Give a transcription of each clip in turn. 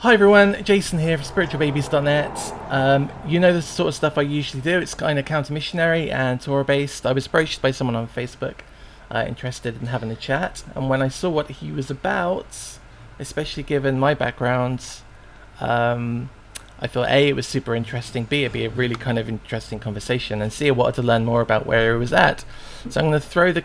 Hi everyone, Jason here from spiritualbabies.net. You know the sort of stuff I usually do. It's kind of counter-missionary and Torah-based. I was approached by someone on Facebook interested in having a chat, and when I saw what he was about, especially given my background, I thought A, it was super interesting, B, it'd be a really kind of interesting conversation, and C, I wanted to learn more about where he was at. So I'm going to throw the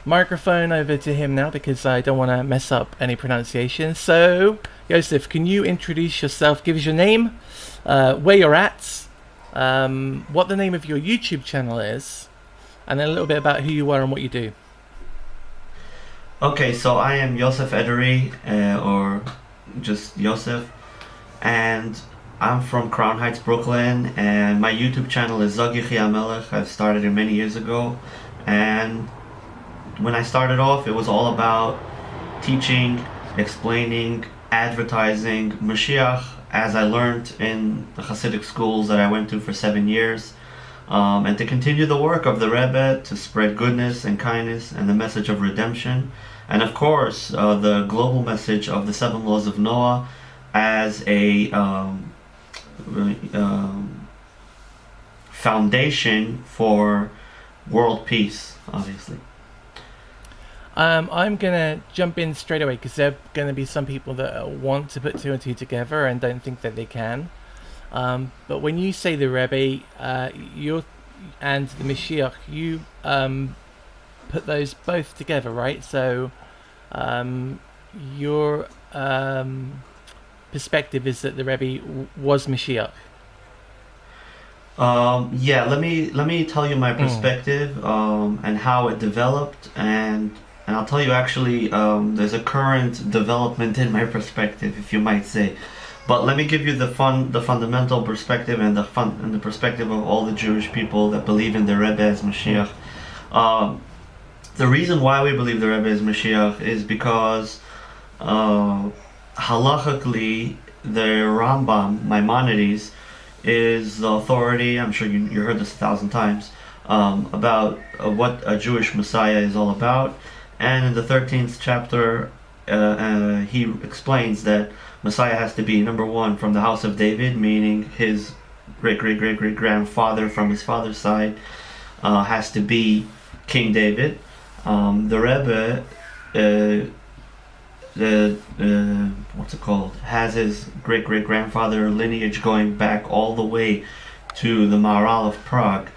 microphone over to him now because I don't want to mess up any pronunciation. So, Yosef, can you introduce yourself? Give us your name, where you're at, what the name of your YouTube channel is, and then a little bit about who you are and what you do. Okay, so I am Yosef Edery, or just Yosef, and I'm from Crown Heights, Brooklyn, and my YouTube channel is Zog Yechi HaMelech. I've started it many years ago, and when I started off, it was all about teaching, explaining, advertising Mashiach, as I learned in the Hasidic schools that I went to for 7 years, and to continue the work of the Rebbe to spread goodness and kindness and the message of redemption, and of course the global message of the 7 laws of Noah as a foundation for world peace, obviously. I'm going to jump in straight away because there are going to be some people that want to put two and two together and don't think that they can. But when you say the Rebbe, you're and the Mashiach, you put those both together, right? So your perspective is that the Rebbe was Mashiach. Yeah, let me tell you my perspective and how it developed, and I'll tell you actually there's a current development in my perspective, if you might say. But let me give you the fundamental perspective and the perspective of all the Jewish people that believe in the Rebbe as Mashiach. The reason why we believe the Rebbe is Mashiach is because halachically the Rambam, Maimonides, is the authority. I'm sure you heard this 1,000 times about what a Jewish Messiah is all about. And in the 13th chapter, he explains that Messiah has to be, number one, from the house of David, meaning his great-great-great-great-grandfather from his father's side has to be King David. The Rebbe, what's it called, has his great-great-grandfather lineage going back all the way to the Maharal of Prague.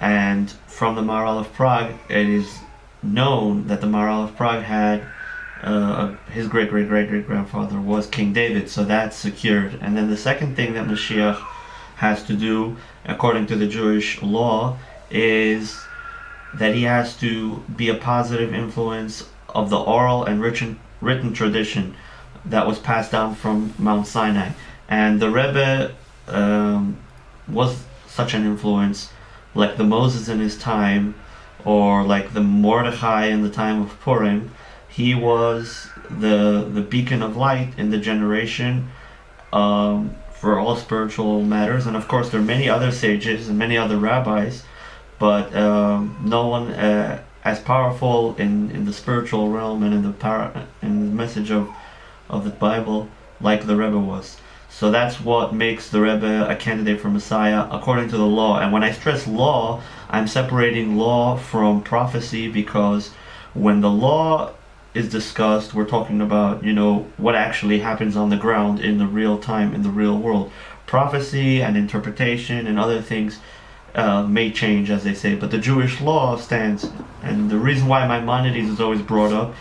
And from the Maharal of Prague, it is known that the Maharal of Prague had his great-great-great-great-grandfather was King David, so that's secured. And then the second thing that Mashiach has to do, according to the Jewish law, is that he has to be a positive influence of the oral and written tradition that was passed down from Mount Sinai. And the Rebbe was such an influence, like the Moses in his time, or like the Mordechai in the time of Purim. He was the beacon of light in the generation for all spiritual matters. And of course there are many other sages and many other rabbis, but no one as powerful in the spiritual realm and in the message of the Bible like the Rebbe was. So that's what makes the Rebbe a candidate for Messiah according to the law. And when I stress law, I'm separating law from prophecy, because when the law is discussed, we're talking about, what actually happens on the ground in the real time, in the real world. Prophecy and interpretation and other things may change, as they say, but the Jewish law stands. And the reason why Maimonides is always brought up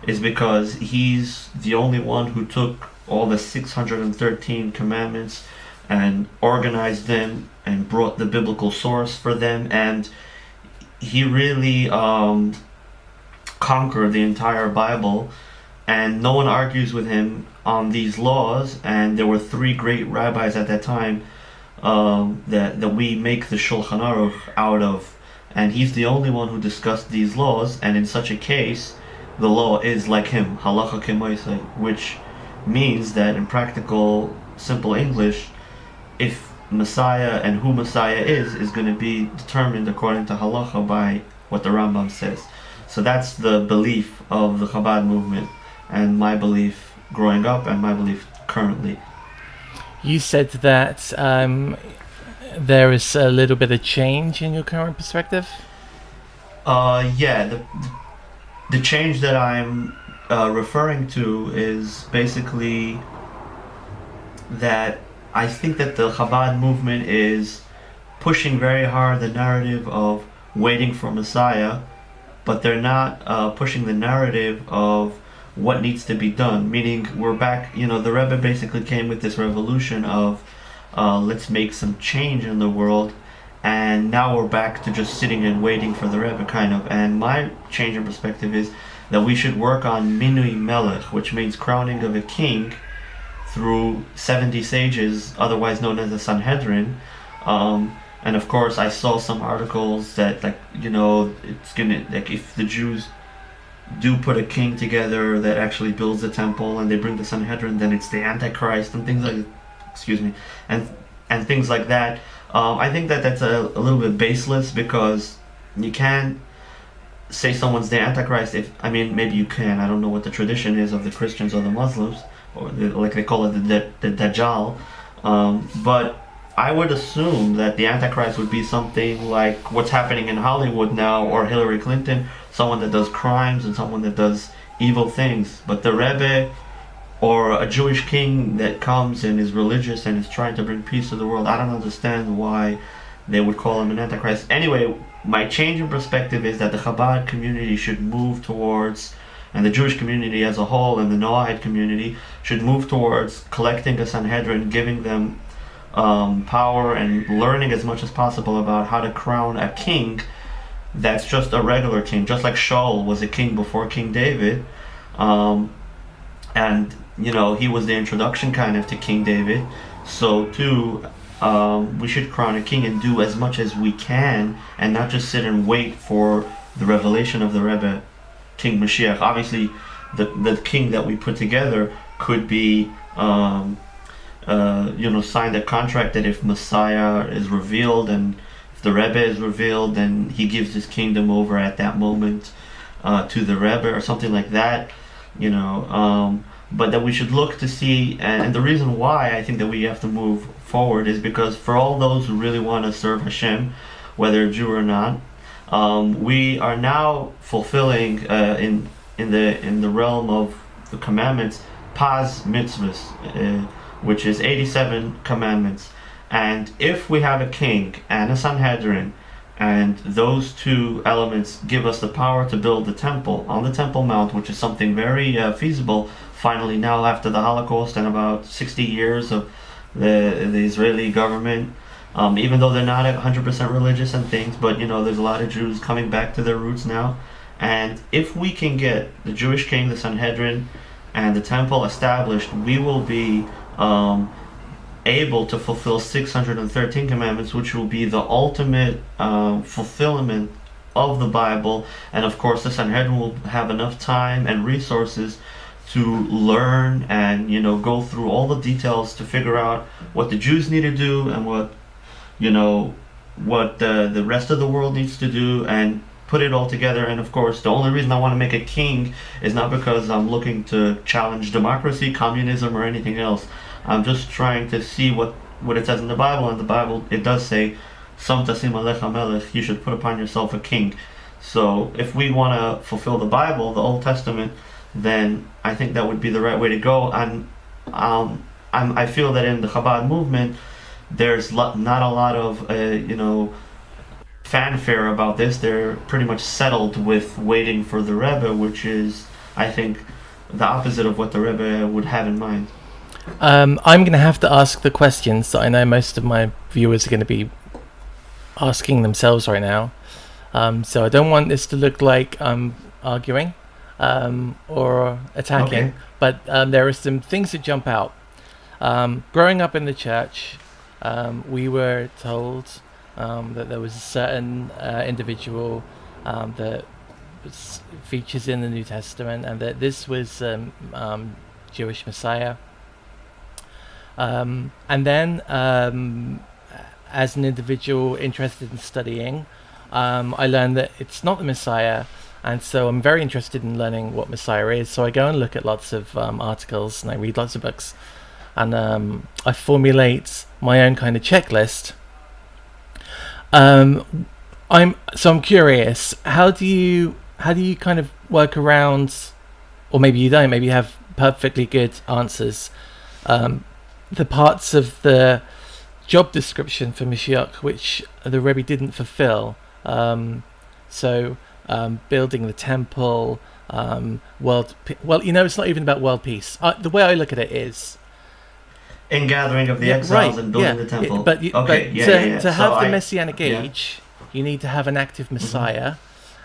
is because he's the only one who took all the 613 commandments and organized them and brought the biblical source for them, and he really conquered the entire Bible, and no one argues with him on these laws. And there were 3 great rabbis at that time that we make the Shulchan Aruch out of, and he's the only one who discussed these laws. And in such a case, the law is like him, halacha k'moisei, which means that in practical, simple English, if Messiah and who Messiah is going to be determined according to halacha by what the Rambam says. So that's the belief of the Chabad movement, and my belief growing up, and my belief currently. You said that there is a little bit of change in your current perspective. Yeah, the change that I'm referring to is basically that I think that the Chabad movement is pushing very hard the narrative of waiting for Messiah, but they're not pushing the narrative of what needs to be done. Meaning, we're back. The Rebbe basically came with this revolution of let's make some change in the world, and now we're back to just sitting and waiting for the Rebbe, kind of. And my change in perspective is that we should work on Minui Melech, which means crowning of a king, through 70 sages, otherwise known as the Sanhedrin. And of course, I saw some articles that, it's gonna, if the Jews do put a king together that actually builds the temple and they bring the Sanhedrin, then it's the Antichrist and things like, and things like that. I think that that's a little bit baseless, because you can't say someone's the Antichrist maybe you can. I don't know what the tradition is of the Christians or the Muslims, or like they call it the Dajjal. But I would assume that the Antichrist would be something like what's happening in Hollywood now, or Hillary Clinton, someone that does crimes and someone that does evil things. But the Rebbe, or a Jewish king that comes and is religious and is trying to bring peace to the world, I don't understand why they would call him an Antichrist. Anyway, my change in perspective is that the Chabad community should move towards, and the Jewish community as a whole, and the Noahide community should move towards collecting a Sanhedrin, giving them power, and learning as much as possible about how to crown a king that's just a regular king, just like Shaul was a king before King David. And he was the introduction kind of to King David. So too, we should crown a king and do as much as we can, and not just sit and wait for the revelation of the Rebbe, King Mashiach. Obviously, the king that we put together could be signed a contract that if Messiah is revealed and if the Rebbe is revealed, then he gives his kingdom over at that moment to the Rebbe, or something like that. But that we should look to see, and the reason why I think that we have to move forward is because for all those who really want to serve Hashem, whether Jew or not, we are now fulfilling in the realm of the commandments, Paz mitzvahs, which is 87 commandments. And if we have a king and a Sanhedrin, and those two elements give us the power to build the temple on the Temple Mount, which is something very feasible, finally now after the Holocaust and about 60 years of the Israeli government, even though they're not 100% religious and things, but there's a lot of Jews coming back to their roots now. And if we can get the Jewish king, the Sanhedrin, and the temple established, we will be able to fulfill 613 commandments, which will be the ultimate fulfillment of the Bible. And of course, the Sanhedrin will have enough time and resources to learn and go through all the details to figure out what the Jews need to do and what the rest of the world needs to do, and put it all together. And of course, the only reason I want to make a king is not because I'm looking to challenge democracy, communism, or anything else. I'm just trying to see what it says in the Bible. And the Bible, it does say, "Som tasim alecha melech," you should put upon yourself a king. So if we want to fulfill the Bible, the Old Testament, then I think that would be the right way to go. And I feel that in the Chabad movement, there's not a lot of fanfare about this. They're pretty much settled with waiting for the Rebbe, which is, I think, the opposite of what the Rebbe would have in mind. I'm going to have to ask the questions that I know most of my viewers are going to be asking themselves right now. So I don't want this to look like I'm arguing or attacking, Okay. but there are some things that jump out. Growing up in the church, we were told that there was a certain individual that features in the New Testament, and that this was Jewish Messiah. And then, as an individual interested in studying, I learned that it's not the Messiah, and so I'm very interested in learning what Messiah is. So I go and look at lots of articles, and I read lots of books. and I formulate my own kind of checklist. I'm curious. How do you kind of work around, or maybe you don't. Maybe you have perfectly good answers. The parts of the job description for Mashiach which the Rebbe didn't fulfill. Building the temple, it's not even about world peace. The way I look at it is, In gathering of the exiles and building the temple. To have the Messianic age, you need to have an active Messiah,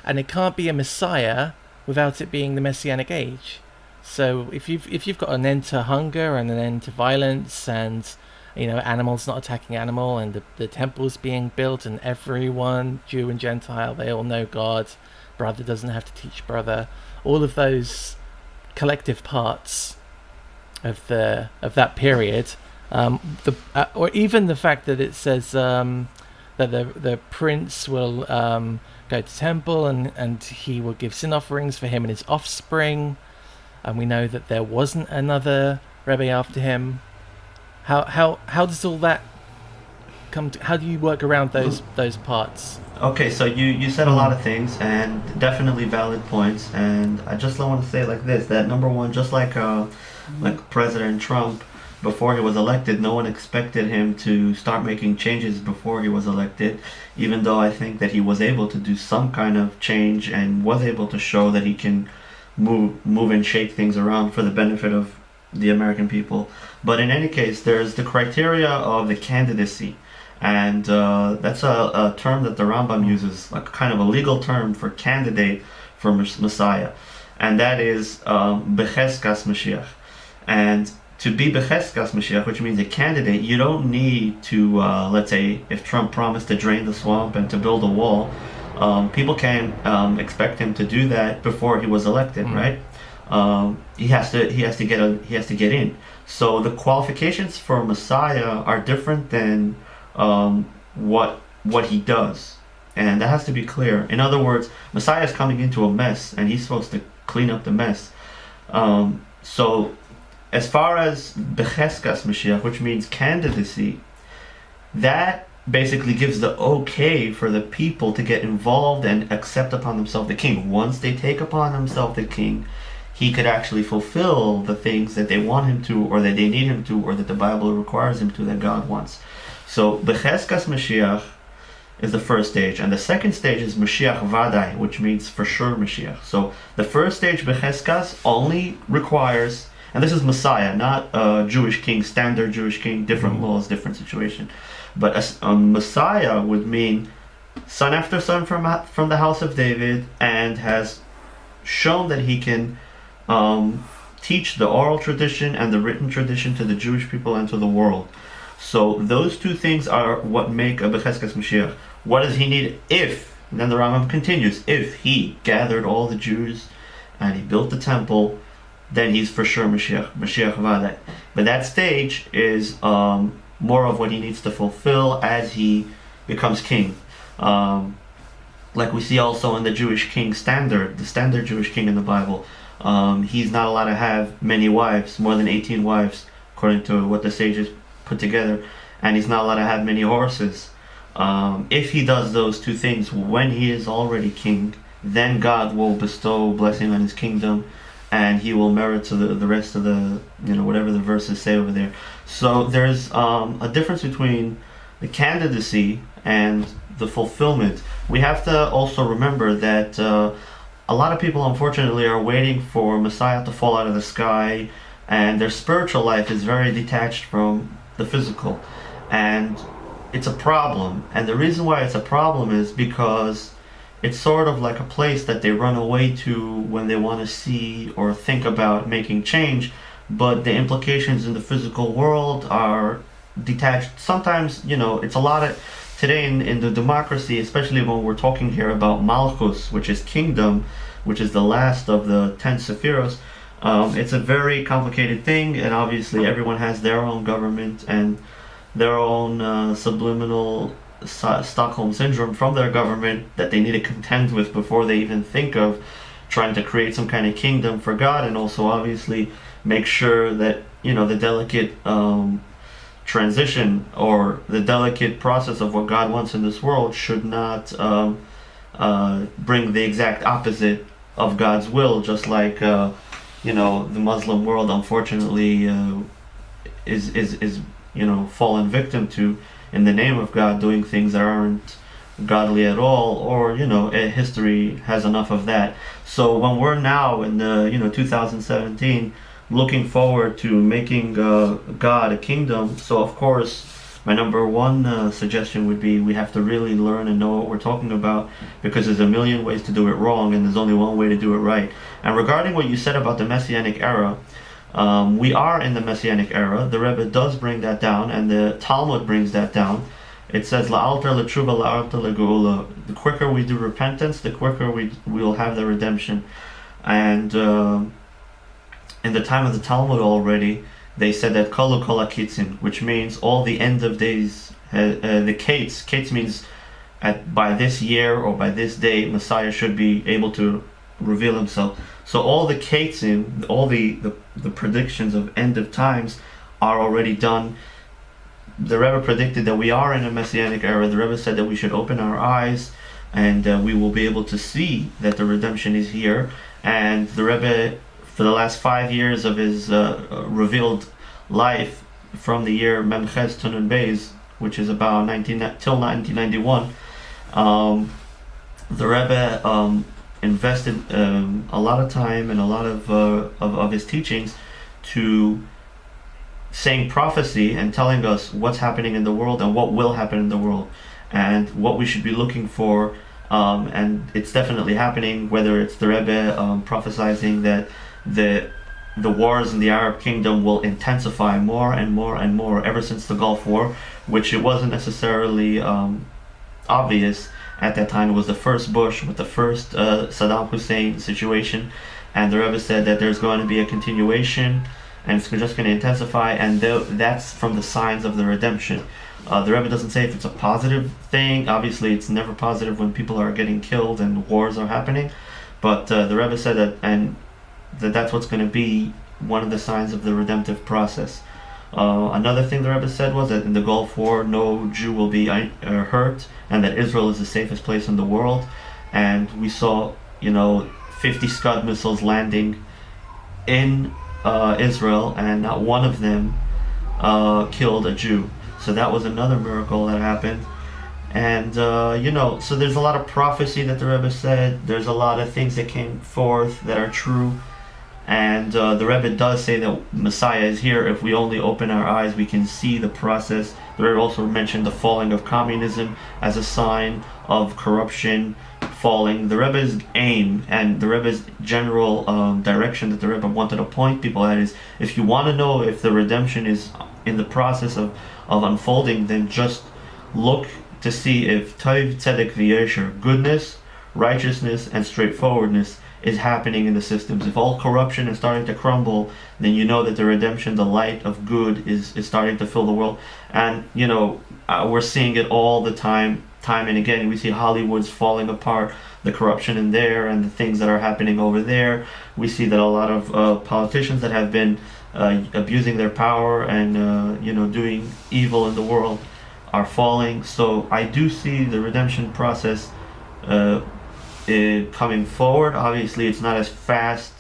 and it can't be a Messiah without it being the Messianic age. So if you've got an end to hunger and an end to violence, and animals not attacking animal, and the temple's being built, and everyone, Jew and Gentile, they all know God, brother doesn't have to teach brother, all of those collective parts of that period, or even the fact that it says that the prince will go to temple, and he will give sin offerings for him and his offspring, and we know that there wasn't another Rebbe after him. How does all that come to, how do you work around those parts? Okay, so you said a lot of things, and definitely valid points, and I just want to say like this, that number one, just like President Trump, before he was elected, no one expected him to start making changes before he was elected, even though I think that he was able to do some kind of change and was able to show that he can move and shake things around for the benefit of the American people. But in any case, there's the criteria of the candidacy, and that's a term that the Rambam uses, like kind of a legal term for candidate for Messiah, and that is Becheskas Mashiach. And to be Becheskas Mashiach, which means a candidate, you don't need to, let's say, if Trump promised to drain the swamp and to build a wall, people can expect him to do that before he was elected, right? He has to get in. So the qualifications for Messiah are different than what he does, and that has to be clear. In other words, Messiah is coming into a mess, and he's supposed to clean up the mess. So as far as Becheskas Mashiach, which means candidacy, that basically gives the okay for the people to get involved and accept upon themselves the king. Once they take upon themselves the king, he could actually fulfill the things that they want him to, or that they need him to, or that the Bible requires him to, that God wants. So Becheskas Mashiach is the first stage, and the second stage is Mashiach Vadai, which means for sure Mashiach. So the first stage, Becheskas, only requires, and this is Messiah, not a Jewish king, standard Jewish king, different laws, different situation. But a Messiah would mean son after son from the house of David, and has shown that he can teach the oral tradition and the written tradition to the Jewish people and to the world. So those two things are what make a Becheskas Mashiach. What does he need if, then the Rambam continues, if he gathered all the Jews and he built the temple, then he's for sure Mashiach Vadai. But that stage is more of what he needs to fulfill as he becomes king. Like we see also in the Jewish king standard, the standard Jewish king in the Bible, he's not allowed to have many wives, more than 18 wives, according to what the sages put together, and he's not allowed to have many horses. If he does those two things when he is already king, then God will bestow blessing on his kingdom, and he will merit to the rest of the, whatever the verses say over there. So there's a difference between the candidacy and the fulfillment. We have to also remember that a lot of people, unfortunately, are waiting for Messiah to fall out of the sky, and their spiritual life is very detached from the physical, and it's a problem. And the reason why it's a problem is because it's sort of like a place that they run away to when they want to see or think about making change, but the implications in the physical world are detached. Sometimes, it's a lot of, today in the democracy, especially when we're talking here about Malchus, which is kingdom, which is the last of the 10 Sephiros, it's a very complicated thing, and obviously everyone has their own government and their own subliminal Stockholm syndrome from their government that they need to contend with before they even think of trying to create some kind of kingdom for God, and also obviously make sure that the delicate transition or the delicate process of what God wants in this world should not bring the exact opposite of God's will, just like the Muslim world unfortunately is fallen victim to, in the name of God, doing things that aren't godly at all, or history has enough of that. So when we're now in the 2017 looking forward to making God a kingdom, so of course my number one suggestion would be we have to really learn and know what we're talking about, because there's a million ways to do it wrong and there's only one way to do it right. And regarding what you said about the Messianic era, we are in the Messianic era. The Rebbe does bring that down, and the Talmud brings that down. It says, La'alter l'tshuva, la'alter l'geula. The quicker we do repentance, the quicker we will have the redemption. And in the time of the Talmud already, they said that kolu kol hakitzin, which means all the end of days, the kates means by this year or by this day, Messiah should be able to reveal himself. So all the katesim, all the predictions of end of times are already done. The Rebbe predicted that we are in a Messianic era. The Rebbe said that we should open our eyes and we will be able to see that the redemption is here. And the Rebbe, for the last 5 years of his revealed life, from the year Memches Tunun Beis, which is about till 1991, the Rebbe invested a lot of time and a lot of his teachings to saying prophecy and telling us what's happening in the world and what will happen in the world and what we should be looking for. And it's definitely happening, whether it's the Rebbe prophesizing that the wars in the Arab kingdom will intensify more and more and more ever since the Gulf War, which it wasn't necessarily obvious at that time. It was the first Bush with the first Saddam Hussein situation, and the Rebbe said that there's going to be a continuation and it's just going to intensify, and that's from the signs of the redemption. The Rebbe doesn't say if it's a positive thing. Obviously it's never positive when people are getting killed and wars are happening, but the Rebbe said that's what's going to be one of the signs of the redemptive process. Another thing the Rebbe said was that in the Gulf War no Jew will be hurt, and that Israel is the safest place in the world. And we saw 50 Scud missiles landing in Israel, and not one of them killed a Jew. So that was another miracle that happened. And so there's a lot of prophecy that the Rebbe said. There's a lot of things that came forth that are true. And the Rebbe does say that Messiah is here. If we only open our eyes, we can see the process. The Rebbe also mentioned the falling of communism as a sign of corruption falling. The Rebbe's aim and the Rebbe's general direction that the Rebbe wanted to point people at is, if you want to know if the redemption is in the process of unfolding, then just look to see if Tov, Tzedek, V'Yosher, goodness, righteousness, and straightforwardness is happening in the systems. If all corruption is starting to crumble, then you know that the redemption, the light of good, is starting to fill the world. And we're seeing it all the time and again. We see Hollywood's falling apart, the corruption in there and the things that are happening over there. We see that a lot of politicians that have been abusing their power and doing evil in the world are falling. So I do see the redemption process coming forward. Obviously it's not as fast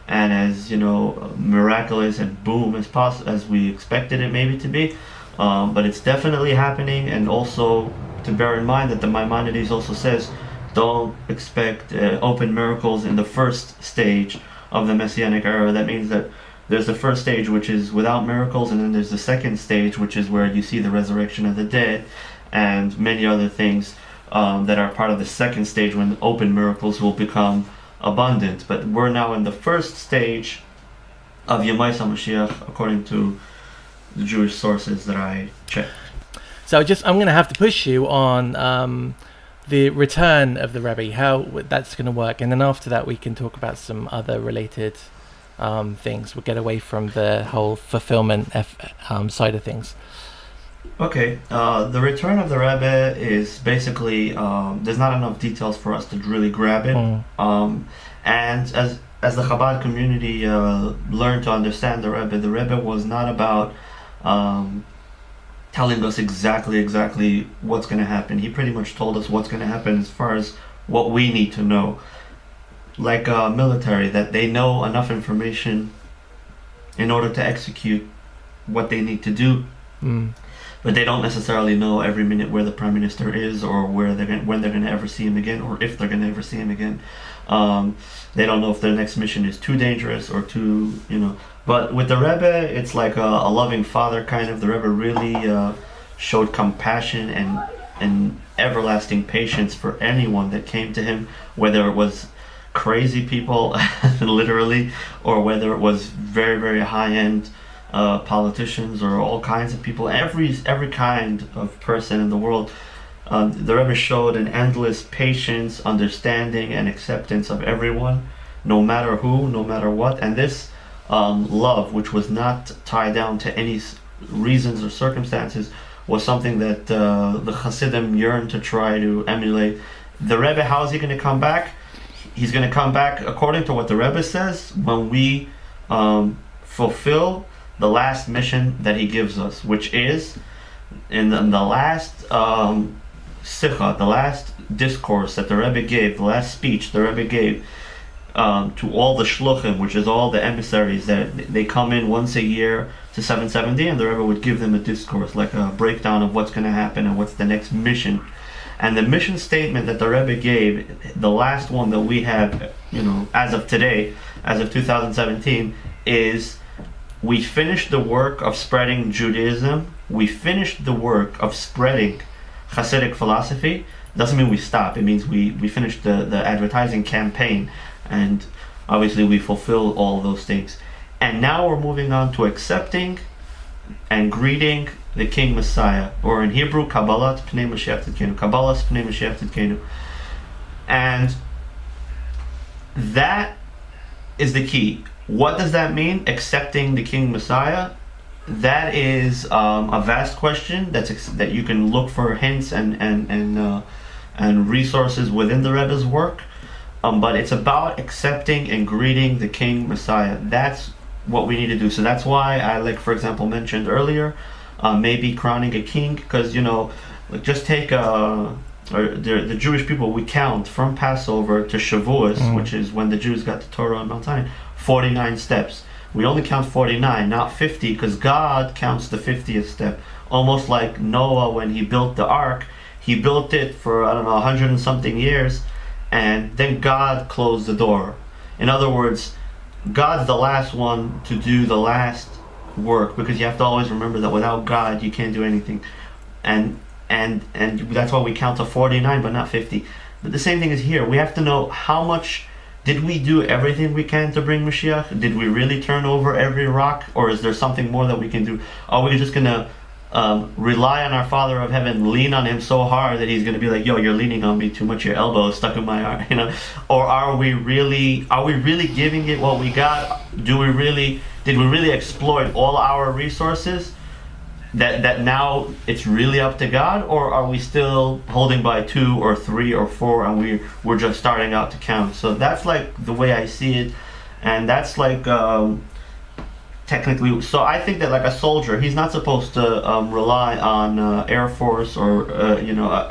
and as miraculous and boom as we expected it maybe to be, but it's definitely happening. And also to bear in mind that the Maimonides also says don't expect open miracles in the first stage of the Messianic era. That means that there's the first stage, which is without miracles, and then there's the second stage, which is where you see the resurrection of the dead and many other things that are part of the second stage, when open miracles will become abundant. But we're now in the first stage of Yemais HaMashiach, according to the Jewish sources that I checked. So I'm going to have to push you on the return of the Rebbe, how that's going to work, and then after that we can talk about some other related things. We'll get away from the whole fulfillment side of things. Okay, the return of the Rebbe is basically, there's not enough details for us to really grab it. And as the Chabad community learned to understand the Rebbe was not about telling us exactly what's going to happen. He pretty much told us what's going to happen as far as what we need to know. Like military, that they know enough information in order to execute what they need to do. But they don't necessarily know every minute where the prime minister is, or when they're going to ever see him again, or if they're going to ever see him again. They don't know if their next mission is too dangerous or too, But with the Rebbe, it's like a loving father kind of. The Rebbe really showed compassion and everlasting patience for anyone that came to him, whether it was crazy people, literally, or whether it was very, very high-end politicians or all kinds of people, every kind of person in the world. The Rebbe showed an endless patience, understanding, and acceptance of everyone, no matter who, no matter what. And this love, which was not tied down to any reasons or circumstances, was something that the Hasidim yearned to try to emulate. The Rebbe, how is he going to come back? He's going to come back, according to what the Rebbe says, when we fulfill the last mission that he gives us, which is in the last sikha, the last discourse that the Rebbe gave, the last speech the Rebbe gave to all the shluchim, which is all the emissaries that they come in once a year to 770, and the Rebbe would give them a discourse, like a breakdown of what's going to happen and what's the next mission. And the mission statement that the Rebbe gave, the last one that we have, as of today, as of 2017, is: we finished the work of spreading Judaism. We finished the work of spreading Hasidic philosophy. Doesn't mean we stop. It means we finished the advertising campaign, and obviously we fulfill all those things. And now we're moving on to accepting and greeting the King Messiah, or in Hebrew, Kabbalat Pnei Mashiach Tzidkenu. Kabbalas Pnei Mashiach Tzidkenu. And that is the key. What does that mean? Accepting the King Messiah? That is a vast question that you can look for hints and resources within the Rebbe's work. But it's about accepting and greeting the King Messiah. That's what we need to do. So that's why I, like, for example, mentioned earlier, maybe crowning a king, because just take the Jewish people, we count from Passover to Shavuos, which is when the Jews got the Torah on Mount Sinai, 49 steps. We only count 49, not 50, because God counts the 50th step. Almost like Noah, when he built the ark, he built it for 100 and something years, and then God closed the door. In other words, God's the last one to do the last work, because you have to always remember that without God you can't do anything. And that's why we count to 49 but not 50. But the same thing is here. We have to know, how much did we do everything we can to bring Mashiach? Did we really turn over every rock, or is there something more that we can do? Are we just gonna rely on our Father of Heaven, lean on him so hard that he's gonna be like, yo, you're leaning on me too much, your elbow is stuck in my arm, or are we really giving it what we got? Did we really exploit all our resources that now it's really up to God, or are we still holding by 2 or 3 or 4 and we're just starting out to count? So that's like the way I see it, and that's like technically. So I think that, like a soldier, he's not supposed to rely on Air Force or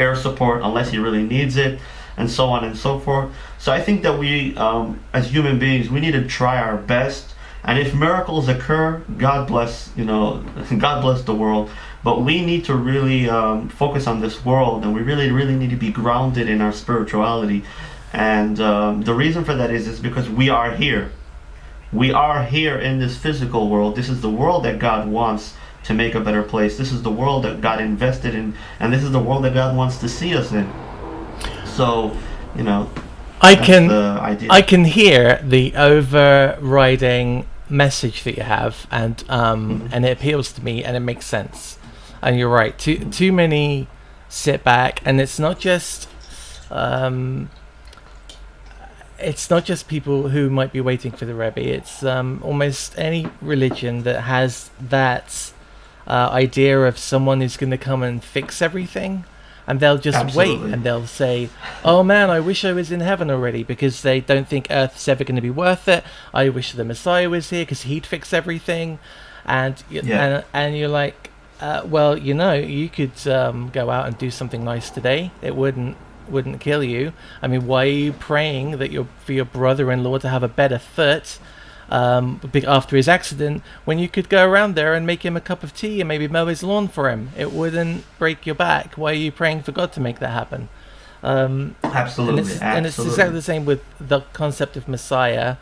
air support unless he really needs it, and so on and so forth. So I think that we as human beings, we need to try our best. And if miracles occur, God bless, God bless the world. But we need to really focus on this world, and we really, really need to be grounded in our spirituality. And the reason for that is because we are here. We are here in this physical world. This is the world that God wants to make a better place. This is the world that God invested in, and this is the world that God wants to see us in. So, I I can hear the overriding message that you have, and and it appeals to me, and it makes sense. And you're right. Too many sit back, and it's not just people who might be waiting for the Rebbe. It's almost any religion that has that idea of someone who's going to come and fix everything. and they'll just Absolutely. wait, and they'll say, "Oh man, I wish I was in heaven already," because they don't think Earth's ever going to be worth it. I wish the Messiah was here because he'd fix everything, and Yeah. and you're like, well, you could go out and do something nice today. It wouldn't kill you. I mean, why are you praying that for your brother-in-law to have a better foot after his accident, when you could go around there and make him a cup of tea and maybe mow his lawn for him? It wouldn't break your back. Why are you praying for God to make that happen? And Absolutely. it's exactly the same with the concept of Messiah.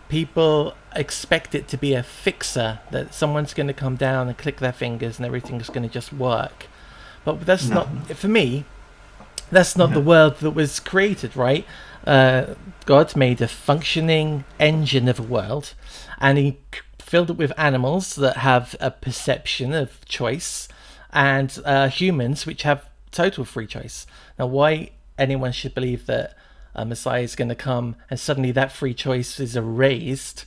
People expect it to be a fixer, that someone's going to come down and click their fingers and everything's going to just work. But that's No. not, for me, that's not the world that was created, right? God made a functioning engine of a world, and he filled it with animals that have a perception of choice, and humans which have total free choice. Now, why anyone should believe that a Messiah is going to come and suddenly that free choice is erased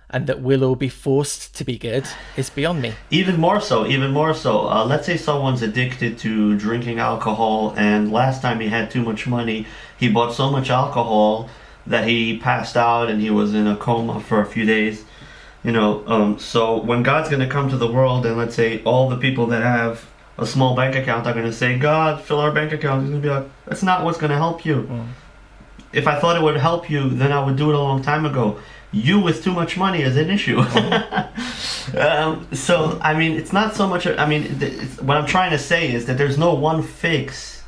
and that we'll all be forced to be good is beyond me. Even more so, even more so. Let's say someone's addicted to drinking alcohol, and last time he had too much money, he bought so much alcohol that he passed out and he was in a coma for a few days. So when God's going to come to the world, and let's say all the people that have a small bank account are going to say, "God, fill our bank account," he's going to be like, "That's not what's going to help you. If I thought it would help you, then I would do it a long time ago. You with too much money is an issue." So, I mean, it's not so much. What I'm trying to say is that there's no one fix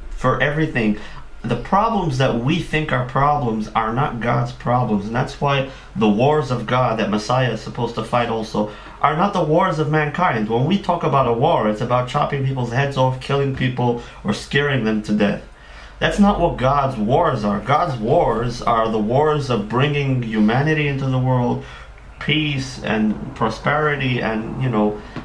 for everything. The problems that we think are problems are not God's problems. And that's why the wars of God that Messiah is supposed to fight also are not the wars of mankind. When we talk about a war, it's about chopping people's heads off, killing people, or scaring them to death. That's not what God's wars are. God's wars are the wars of bringing humanity into the world, peace and prosperity, and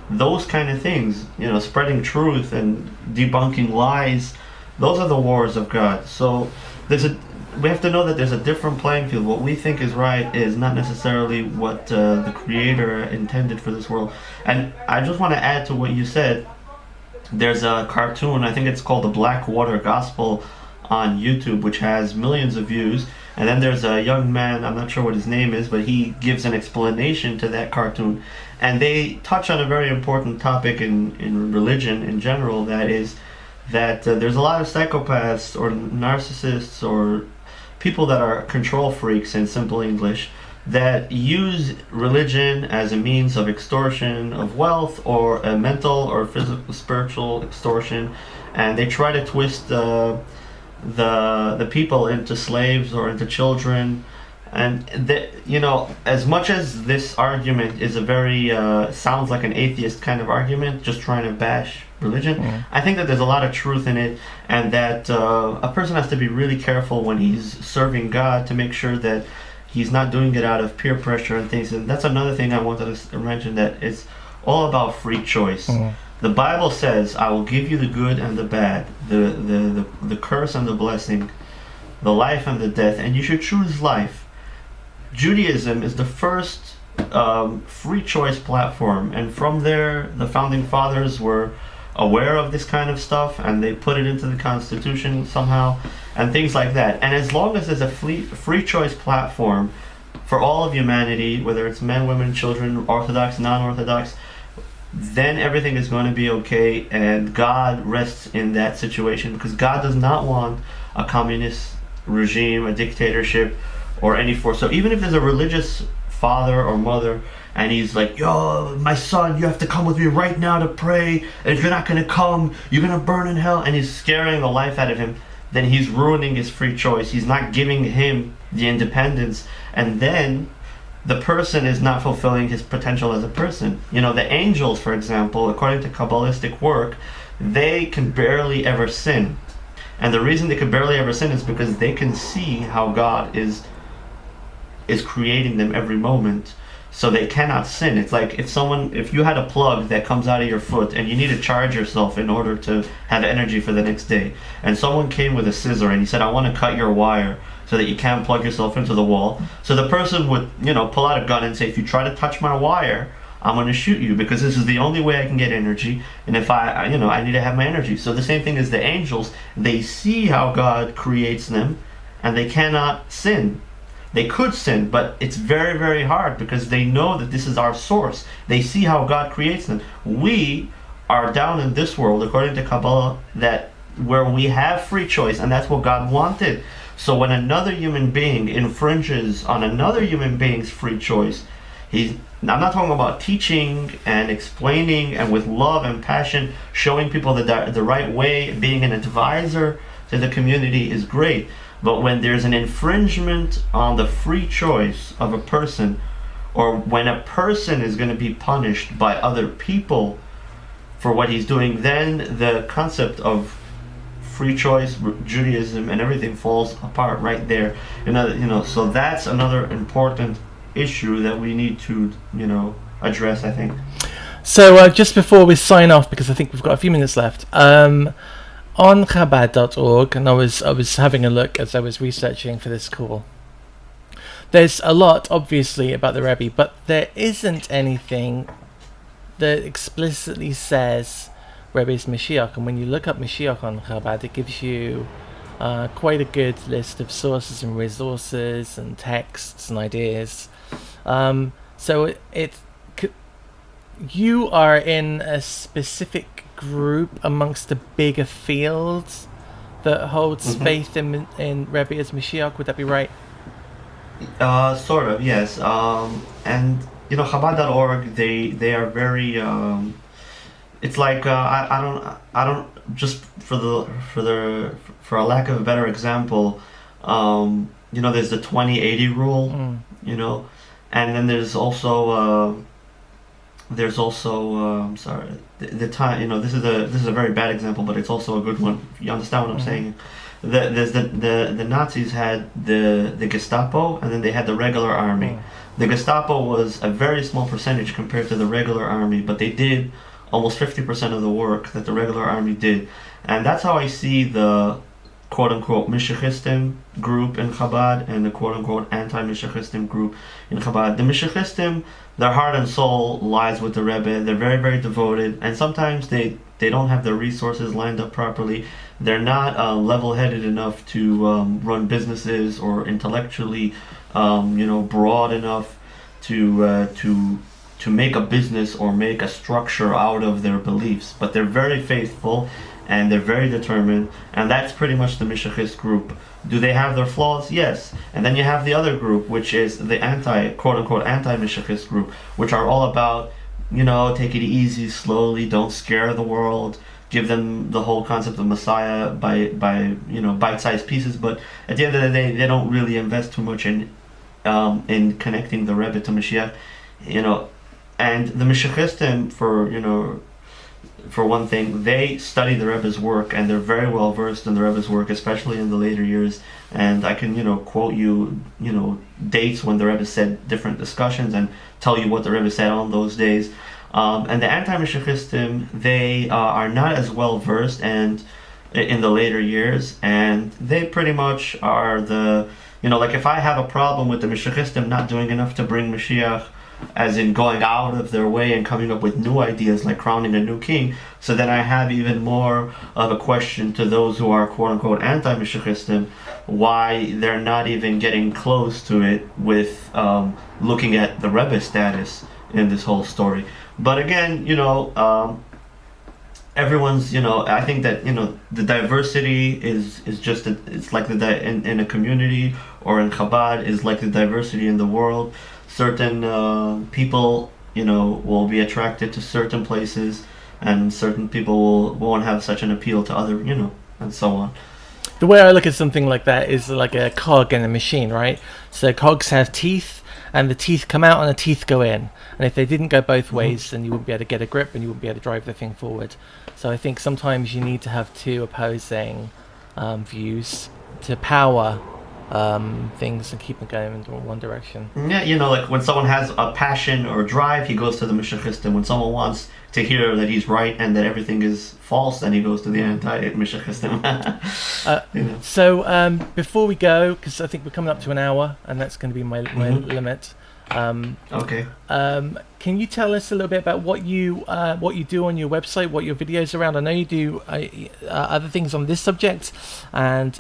those kind of things. Spreading truth and debunking lies. Those are the wars of God. So we have to know that there's a different playing field. What we think is right is not necessarily what the Creator intended for this world. And I just want to add to what you said. There's a cartoon, I think it's called The Blackwater Gospel, on YouTube, which has millions of views. And then there's a young man, I'm not sure what his name is, but he gives an explanation to that cartoon. And they touch on a very important topic in religion in general, that is that there's a lot of psychopaths or narcissists or people that are control freaks, in simple English, that use religion as a means of extortion of wealth, or a mental or physical, spiritual extortion, and they try to twist the people into slaves or into children. And as much as this argument is a very sounds like an atheist kind of argument, just trying to bash religion, I think that there's a lot of truth in it, and that a person has to be really careful when he's serving God to make sure that he's not doing it out of peer pressure and things. And that's another thing I wanted to mention, that it's all about free choice. The Bible says, "I will give you the good and the bad, the curse and the blessing, the life and the death, and you should choose life." Judaism is the first free choice platform, and from there the founding fathers were aware of this kind of stuff, and they put it into the Constitution somehow, and things like that. And as long as there's a free choice platform for all of humanity, whether it's men, women, children, Orthodox, non-Orthodox, then everything is going to be okay, and God rests in that situation, because God does not want a communist regime, a dictatorship, or any force. So even if there's a religious father or mother, and he's like, "Yo, my son, you have to come with me right now to pray, and if you're not going to come, you're going to burn in hell," and he's scaring the life out of him, then he's ruining his free choice. He's not giving him the independence, and then the person is not fulfilling his potential as a person. The angels, for example, according to Kabbalistic work, they can barely ever sin. And the reason they can barely ever sin is because they can see how God is creating them every moment, so they cannot sin. It's like if you had a plug that comes out of your foot and you need to charge yourself in order to have energy for the next day, and someone came with a scissor and he said, "I want to cut your wire so that you can't plug yourself into the wall." So the person would, pull out a gun and say, "If you try to touch my wire, I'm going to shoot you because this is the only way I can get energy. And if I need to have my energy. So the same thing as the angels, they see how God creates them and they cannot sin. They could sin, but it's very, very hard because they know that this is our source. They see how God creates them. We are down in this world, according to Kabbalah, that where we have free choice, and that's what God wanted. So when another human being infringes on another human being's free choice, I'm not talking about teaching and explaining and with love and passion, showing people the right way, being an advisor to the community is great. But when there's an infringement on the free choice of a person, or when a person is going to be punished by other people for what he's doing, then the concept of free choice, Judaism, and everything falls apart right there. So that's another important issue that we need to, address, I think. So just before we sign off, because I think we've got a few minutes left, on Chabad.org, and I was having a look as I was researching for this call. There's a lot, obviously, about the Rebbe, but there isn't anything that explicitly says Rebbe's Mashiach. And when you look up Mashiach on Chabad, it gives you quite a good list of sources and resources and texts and ideas. So you are in a specific group amongst a bigger field that holds faith in Rebbe as Mashiach. Would that be right? Sort of, yes. And Chabad.org, they are very. It's like I don't just for a lack of a better example, there's the 20-80 rule, and then there's also sorry, the time, this is a very bad example, but it's also a good one. You understand what I'm saying? The Nazis had the Gestapo, and then they had the regular army. The Gestapo was a very small percentage compared to the regular army, but they did almost 50% of the work that the regular army did. And that's how I see the quote-unquote Mishiachistim group in Chabad and the quote-unquote anti-Mishiachistim group in Chabad. The Mishiachistim, their heart and soul lies with the Rebbe. They're very, very devoted, and sometimes they don't have the resources lined up properly. They're not level-headed enough to run businesses or intellectually broad enough to make a business or make a structure out of their beliefs. But they're very faithful and they're very determined, and that's pretty much the Mishiachist group. Do they have their flaws? Yes. And then you have the other group, which is the quote-unquote anti-Mishiachist group, which are all about, take it easy, slowly, don't scare the world, give them the whole concept of Messiah by bite-sized pieces. But at the end of the day, they don't really invest too much in connecting the Rebbe to Mashiach, and the Mishiachistim, for one thing, they study the Rebbe's work, and they're very well versed in the Rebbe's work, especially in the later years. And I can, quote you, dates when the Rebbe said different discussions and tell you what the Rebbe said on those days. And the anti-Mishiachistim, they are not as well versed and in the later years, and they pretty much are the, like if I have a problem with the Mishiachistim not doing enough to bring Mashiach, as in going out of their way and coming up with new ideas like crowning a new king, so then I have even more of a question to those who are quote-unquote anti-Mishiachistim, why they're not even getting close to it with looking at the Rebbe status in this whole story. But again, everyone's, I think that, the diversity is just, it's like in a community or in Chabad is like the diversity in the world. Certain people, will be attracted to certain places, and certain people won't have such an appeal to other, and so on. The way I look at something like that is like a cog in a machine, right? So cogs have teeth, and the teeth come out and the teeth go in. And if they didn't go both ways, then you wouldn't be able to get a grip and you wouldn't be able to drive the thing forward. So I think sometimes you need to have two opposing views to power things and keep them going in one direction. Yeah, like when someone has a passion or drive, he goes to the Mishiachistim. When someone wants to hear that he's right and that everything is false, then he goes to the anti-Mishiachistim. So before we go, because I think we're coming up to an hour, and that's going to be my limit, Okay. Can you tell us a little bit about what you do on your website, what your videos around? I know you do other things on this subject, and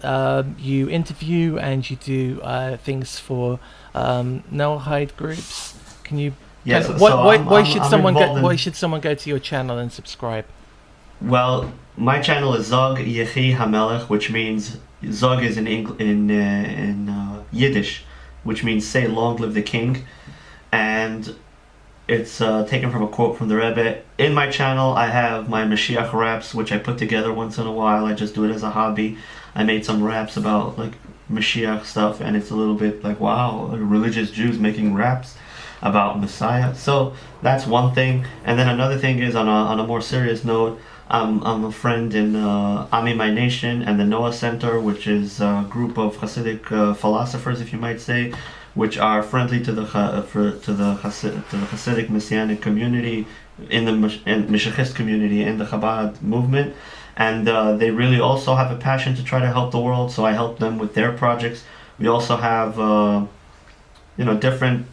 you interview and you do things for Noahide groups. Can you? Yes. Why should I'm someone involved Why in. should someone go to your channel and subscribe? Well, my channel is Zog Yechi Hamelech, which means Zog is in Yiddish, which means say long live the king, and it's taken from a quote from the Rebbe. In my channel, I have my Mashiach raps, which I put together once in a while. I just do it as a hobby. I made some raps about like Mashiach stuff, and it's a little bit like, wow, religious Jews making raps about Messiah. So that's one thing. And then another thing is on a more serious note, I'm a friend in Ami My Nation and the Noah Center, which is a group of Hasidic philosophers, if you might say, which are friendly to the Hasidic Messianic community, in the Meshachist community, in the Chabad movement, and they really also have a passion to try to help the world. So I help them with their projects. We also have different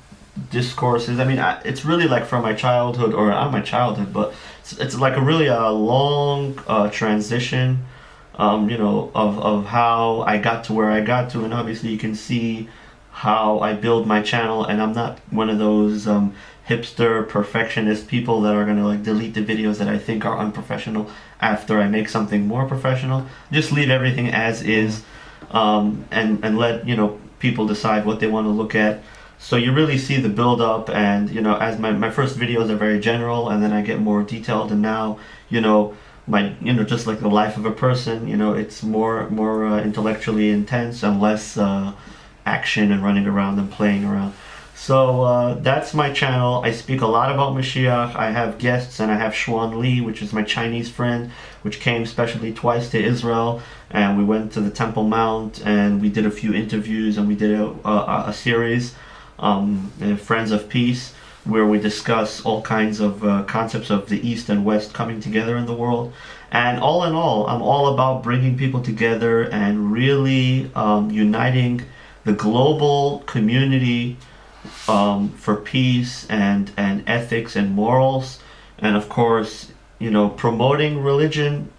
discourses. I mean, it's really like from my childhood, or not my childhood, but it's like a really long transition, of how I got to where I got to, and obviously you can see how I build my channel, and I'm not one of those hipster perfectionist people that are gonna like delete the videos that I think are unprofessional after I make something more professional. Just leave everything as is, and let people decide what they want to look at. So you really see the build up, and as my first videos are very general, and then I get more detailed, and now my just like the life of a person, it's more intellectually intense and less action and running around and playing around. So that's my channel. I speak a lot about Mashiach. I have guests, and I have Xuan Li, which is my Chinese friend, which came specially twice to Israel, and we went to the Temple Mount, and we did a few interviews, and we did a series, Friends of Peace, where we discuss all kinds of concepts of the East and West coming together in the world. And all in all, I'm all about bringing people together and really uniting the global community for peace and ethics and morals, and of course, promoting religion,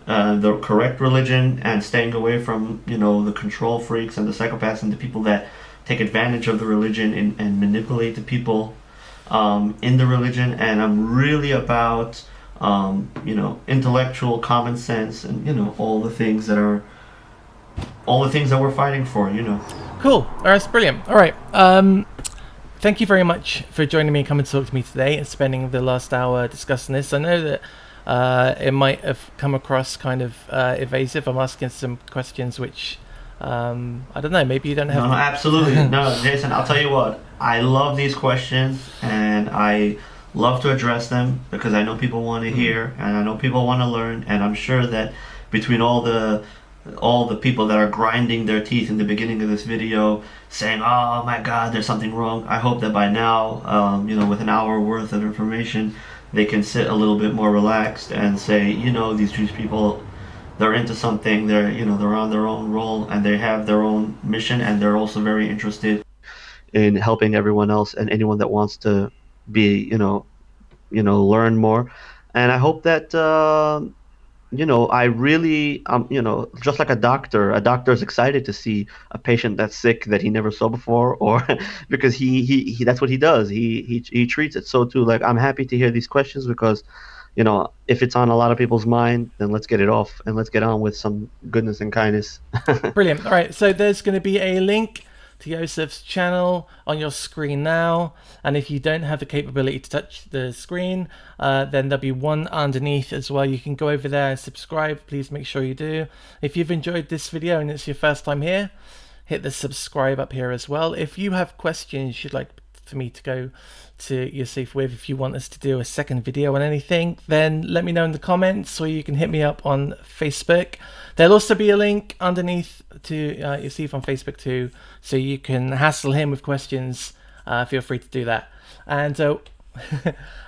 the correct religion, and staying away from the control freaks and the psychopaths and the people that take advantage of the religion and manipulate the people in the religion. And I'm really about intellectual common sense, and all the things that we're fighting for. Cool. All right, that's brilliant. All right. Thank you very much for joining me and coming to talk to me today and spending the last hour discussing this. I know that it might have come across kind of evasive. I'm asking some questions which I don't know. Maybe you don't have. No, absolutely. No, Jason, I'll tell you what. I love these questions, and I love to address them because I know people want to hear, and I know people want to learn, and I'm sure that between all the people that are grinding their teeth in the beginning of this video saying, oh my god, there's something wrong, I hope that by now, with an hour worth of information, they can sit a little bit more relaxed and say, these Jewish people, they're into something, they're on their own role, and they have their own mission, and they're also very interested in helping everyone else and anyone that wants to be, learn more. And I hope that I really, just like a doctor is excited to see a patient that's sick that he never saw before, or because he that's what he does. He treats it. So too, like, I'm happy to hear these questions because, if it's on a lot of people's mind, then let's get it off and let's get on with some goodness and kindness. Brilliant. All right. So there's going to be a link to Yosef's channel on your screen now, and if you don't have the capability to touch the screen, then there'll be one underneath as well. You can go over there and subscribe. Please make sure you do. If you've enjoyed this video and it's your first time here, hit the subscribe up here as well. If you have questions you'd like for me to go to Yosef with, if you want us to do a second video on anything, then let me know in the comments, or you can hit me up on Facebook. There'll also be a link underneath to Yosef on Facebook too, so you can hassle him with questions. Feel free to do that, and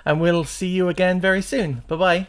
and we'll see you again very soon. Bye bye.